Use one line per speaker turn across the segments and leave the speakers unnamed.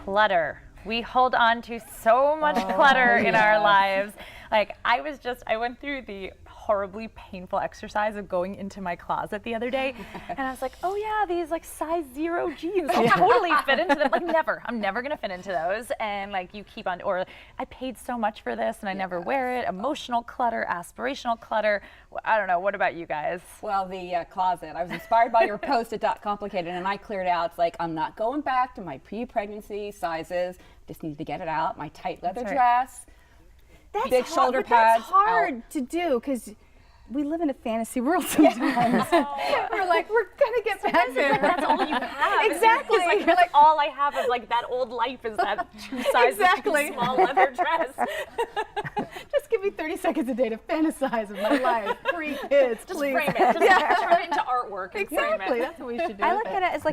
Clutter. We hold on to so much clutter in our lives. Like I went through the horribly painful exercise of going into my closet the other day, and I was like, oh yeah, these like size 0 jeans, I'll totally fit into them. Like I'm never gonna fit into those. And like you keep on, or I paid so much for this and I never wear it. Emotional clutter, aspirational clutter. I don't know, what about you guys?
Well, the closet. I was inspired by your post at Complicated, and I cleared out. It's like, I'm not going back to my pre-pregnancy sizes. Just need to get it out. My tight leather dress. Big shoulder pads.
That's hard to do because we live in a fantasy world sometimes. We're like, we're gonna get back there.
Like, that's all you have.
Exactly.
It's like, that's all I have is like that old life is that two sizes too small leather dress.
Just give me 30 seconds a day to fantasize of my life. 3 kids,
Just
please.
frame it. Just turn it into artwork and frame
Exactly.
it.
That's what we should do.
I look at it as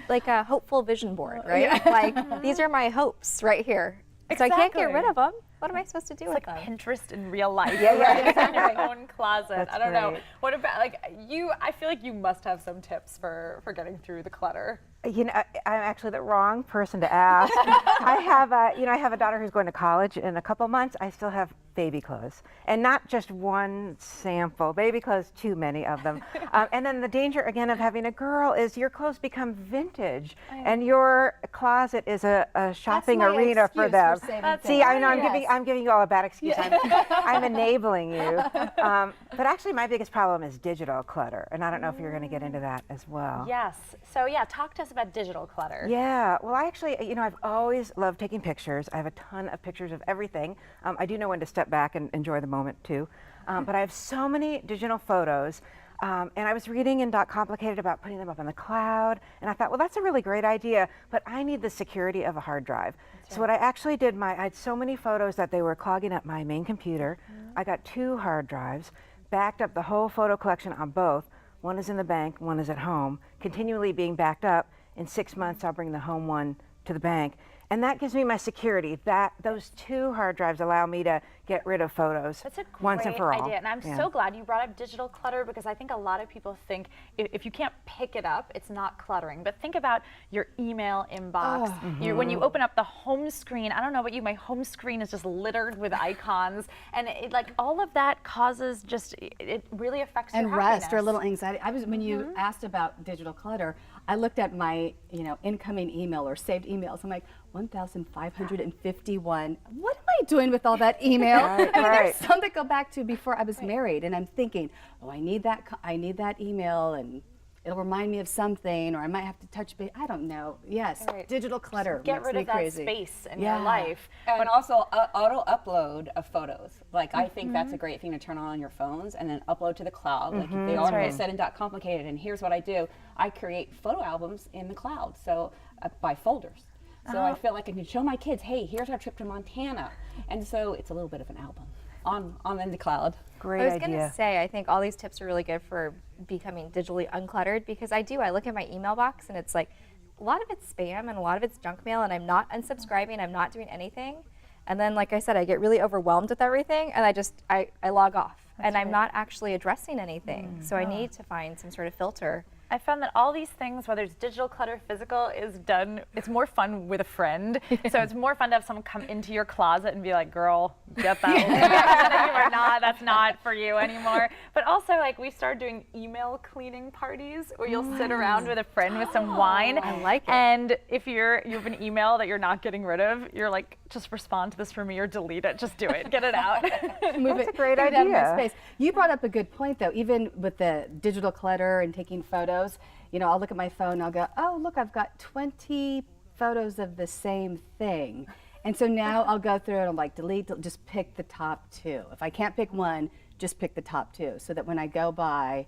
like a hopeful vision board, right? Like these are my hopes right here. So I can't get rid of them. What am I supposed to do with them?
It's like Pinterest in real life.
Yeah.
It's in your own closet.
That's
I don't know.
great.
What about like you? I feel like you must have some tips for getting through the clutter.
You know, I'm actually the wrong person to ask. I have a daughter who's going to college in a couple months. I still have baby clothes, and not just one sample. Baby clothes, too many of them. And then the danger again of having a girl is your clothes become vintage, and your closet is a shopping arena for them. See, I know I'm giving you all a bad excuse. I'm enabling you. But actually, my biggest problem is digital clutter, and I don't know if you're going to get into that as well.
Yes. So yeah, talk to us about digital clutter.
Yeah, well, I actually, I've always loved taking pictures. I have a ton of pictures of everything. I do know when to step back and enjoy the moment too. But I have so many digital photos. And I was reading in Complicated about putting them up on the cloud. And I thought, well, that's a really great idea, but I need the security of a hard drive. So what I actually did, I had so many photos that they were clogging up my main computer. I got 2 hard drives, backed up the whole photo collection on both. One is in the bank, one is at home, continually being backed up. In 6 months, I'll bring the home one to the bank. And that gives me my security. Those 2 hard drives allow me to get rid of photos once and for all.
Idea. And I'm so glad you brought up digital clutter, because I think a lot of people think if you can't pick it up, it's not cluttering. But think about your email inbox. When you open up the home screen, I don't know about you, my home screen is just littered with icons. And like all of that causes it really affects your happiness.
And rest or a little anxiety. When you asked about digital clutter, I looked at my incoming email or saved emails. I'm like, 1,551. What am I doing with all that email? There's some that go back to before I was married, and I'm thinking, oh, I need that email, and it'll remind me of something, or I might have to touch base. I don't know. Yes, digital clutter
Get rid of that
crazy.
space in your life.
And also auto upload of photos. Like I think that's a great thing to turn on your phones and then upload to the cloud. Like the article said in Complicated, and here's what I do. I create photo albums in the cloud, so by folders. So I feel like I can show my kids, hey, here's our trip to Montana. And so it's a little bit of an album on in the cloud.
Great
I was
idea.
going to say, I think all these tips are really good for becoming digitally uncluttered, because I look at my email box and it's like a lot of it's spam and a lot of it's junk mail, and I'm not unsubscribing, I'm not doing anything. And then, like I said, I get really overwhelmed with everything, and I log off. I'm not actually addressing anything. So I need to find some sort of filter.
I found that all these things, whether it's digital clutter, physical, it's more fun with a friend. So it's more fun to have someone come into your closet and be like, girl, get that or not, that's not for you anymore. But also, like, we started doing email cleaning parties where you'll sit around with a friend with some wine.
I like it.
And if you have an email that you're not getting rid of, you're like, just respond to this for me or delete it. Just do it. Get it out.
That's a great
Get it out of my
idea.
space. You brought up a good point, though. Even with the digital clutter and taking photos, I'll look at my phone and I'll go, oh, look, I've got 20 photos of the same thing. And so now I'll go through and I'm like, delete, just pick the top 2. If I can't pick one, just pick the top 2, so that when I go by,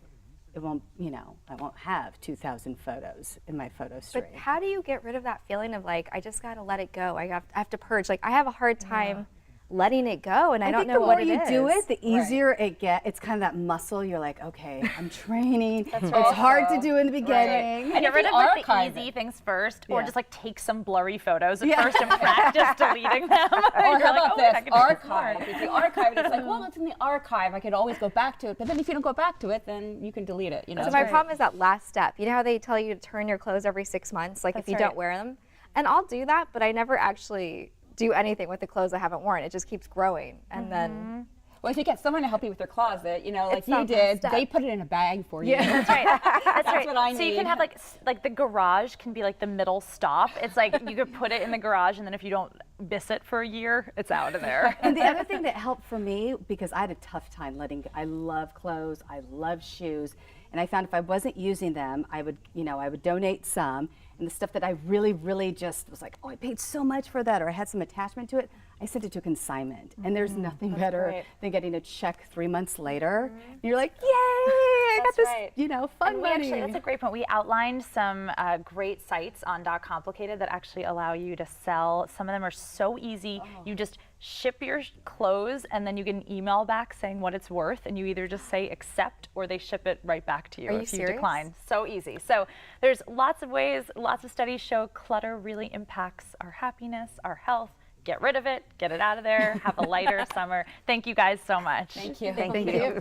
it won't, I won't have 2,000 photos in my photo stream.
But how do you get rid of that feeling of like, I just got to let it go? I have to purge. Like, I have a hard time letting it go, and I don't know what it is.
The more you do it, the easier it gets. It's kind of that muscle. You're like, okay, I'm training.
That's
It's
right.
hard to do in the beginning.
And get rid of like the easy things first, or just like take some blurry photos at first and practice deleting them.
Or how about this? Archive. If you archive it, it's like, well, it's in the archive. I could always go back to it. But then if you don't go back to it, then you can delete it.
So my problem is that last step. You know how they tell you to turn your clothes every 6 months, like if you don't wear them? And I'll do that, but I never actually do anything with the clothes I haven't worn. It just keeps growing. And then
Well, if you get someone to help you with your closet, you know, like
It's
you
not
did,
messed up.
they put it in a bag for you.
That's right. That's right.
what I
So you
need.
can have like the garage can be like the middle stop. It's like you could put it in the garage, and then if you don't miss it for a year, it's out of there.
And the other thing that helped for me, because I had a tough time I love clothes, I love shoes, and I found if I wasn't using them, I would donate some, and the stuff that I really, really just was like, oh, I paid so much for that, or I had some attachment to it, I sent it to consignment. And there's nothing better
great.
than getting a check 3 months later, and you're like, yay, I got
That's
this,
right.
fun
And
money.
that's a great point. We outlined some great sites on .complicated that actually allow you to sell. Some of them are so easy. You just ship your clothes, and then you get an email back saying what it's worth, and you either just say accept or they ship it right back to you
Are you
if you
serious?
decline. So easy. So there's lots of ways, lots of studies show clutter really impacts our happiness, our health. Get rid of it, get it out of there, have a lighter summer. Thank you guys so much.
Thank you.
Thank you.